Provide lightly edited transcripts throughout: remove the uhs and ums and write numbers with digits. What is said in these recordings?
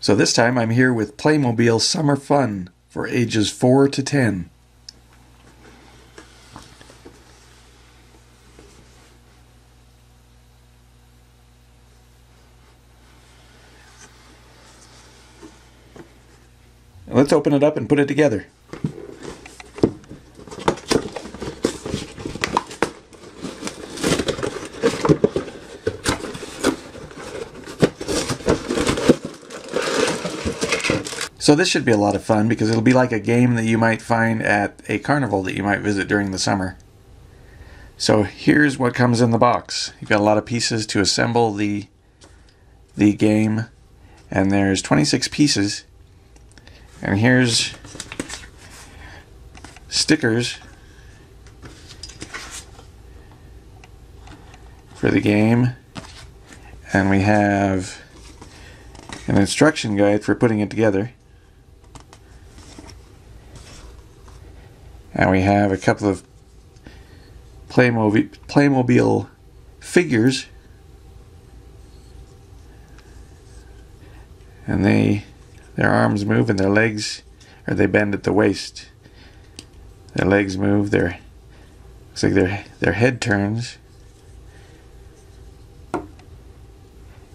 So this time I'm here with Playmobil Summer Fun for ages 4 to 10. Let's open it up and put it together. So this should be a lot of fun because it'll be like a game that you might find at a carnival that you might visit during the summer. So here's what comes in the box. You've got a lot of pieces to assemble the game, and there's 26 pieces. And here's stickers for the game, and we have an instruction guide for putting it together. And we have a couple of Playmobil figures, and their arms move and their legs, or they bend at the waist. Their legs move. Looks like their head turns.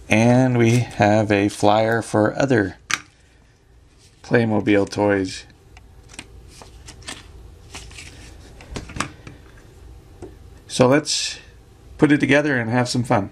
And we have a flyer for other Playmobil toys. So let's put it together and have some fun.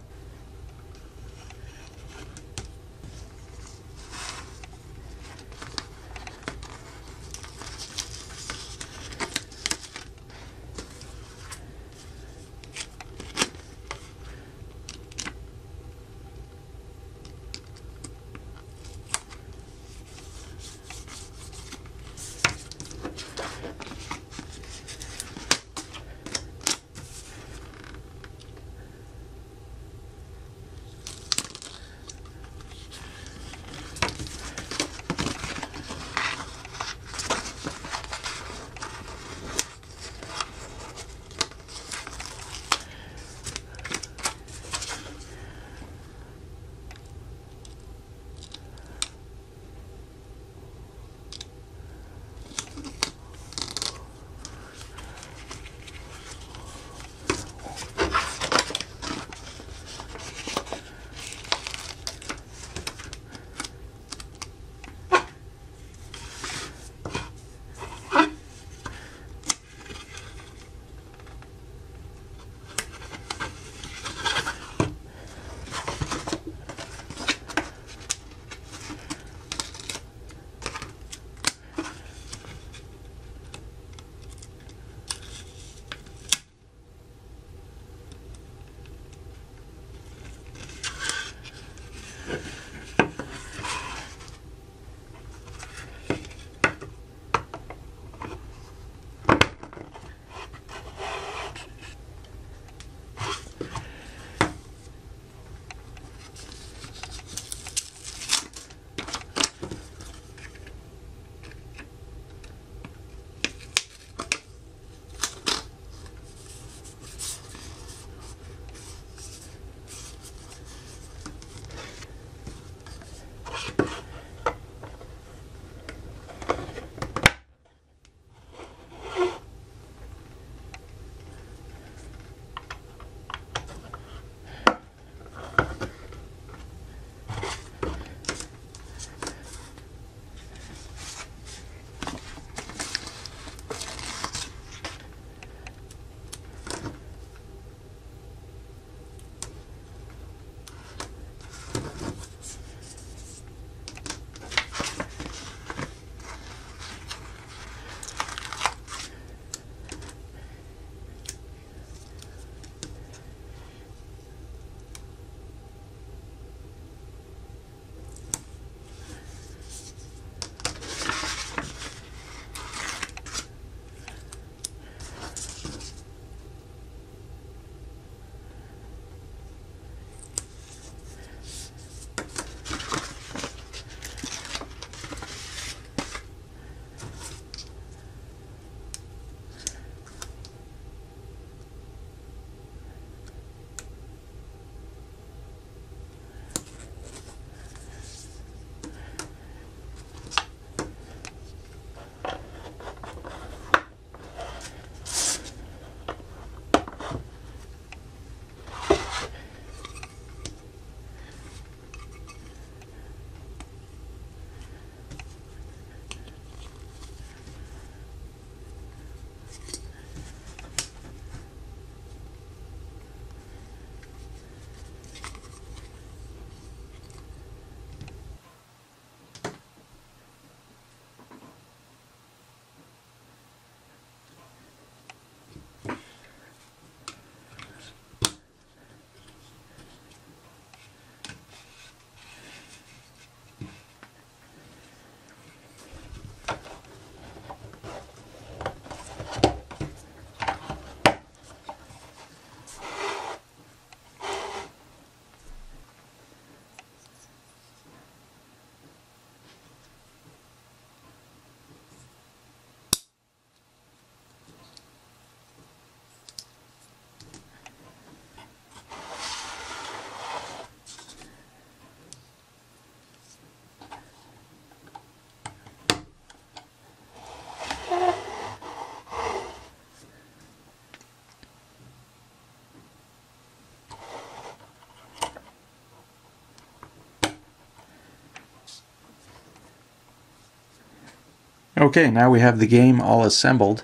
Okay, now we have the game all assembled.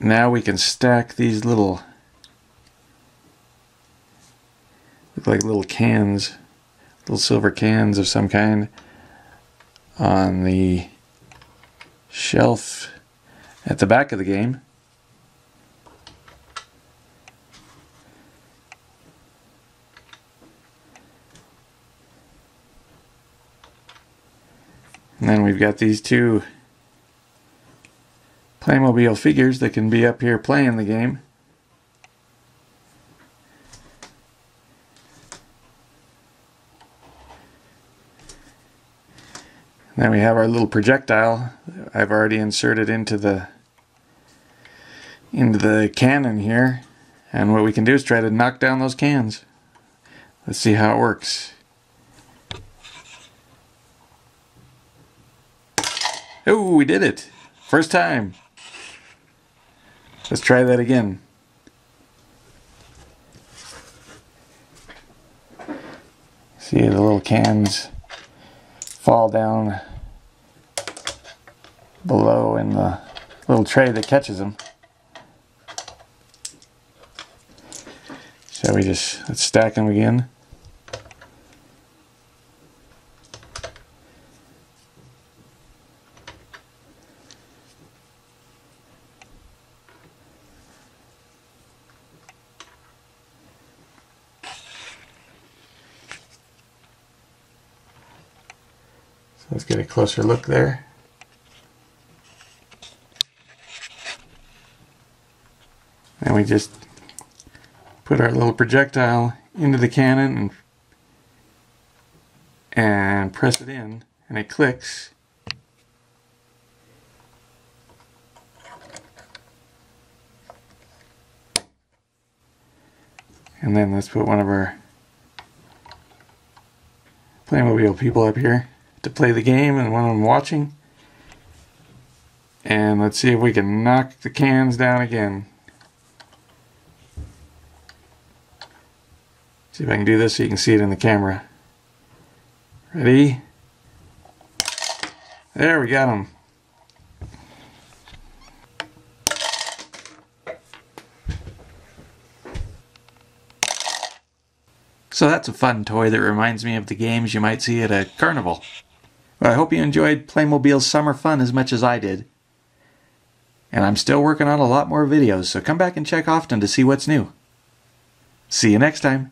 Now we can stack these little, look like little cans, little silver cans of some kind, on the shelf at the back of the game. And then we've got these two PlayMobil figures that can be up here playing the game. And then we have our little projectile I've already inserted into the cannon here. And what we can do is try to knock down those cans. Let's see how it works. Oh, we did it! First time! Let's try that again. See, the little cans fall down below in the little tray that catches them. So let's stack them again. Let's get a closer look there. And we just put our little projectile into the cannon and press it in, and it clicks. And then let's put one of our PlayMobil people up here to play the game and one of them watching. And let's see if we can knock the cans down again. See if I can do this so you can see it in the camera. Ready? There, we got them. So that's a fun toy that reminds me of the games you might see at a carnival. Well, I hope you enjoyed Playmobil Summer Fun as much as I did. And I'm still working on a lot more videos, so come back and check often to see what's new. See you next time.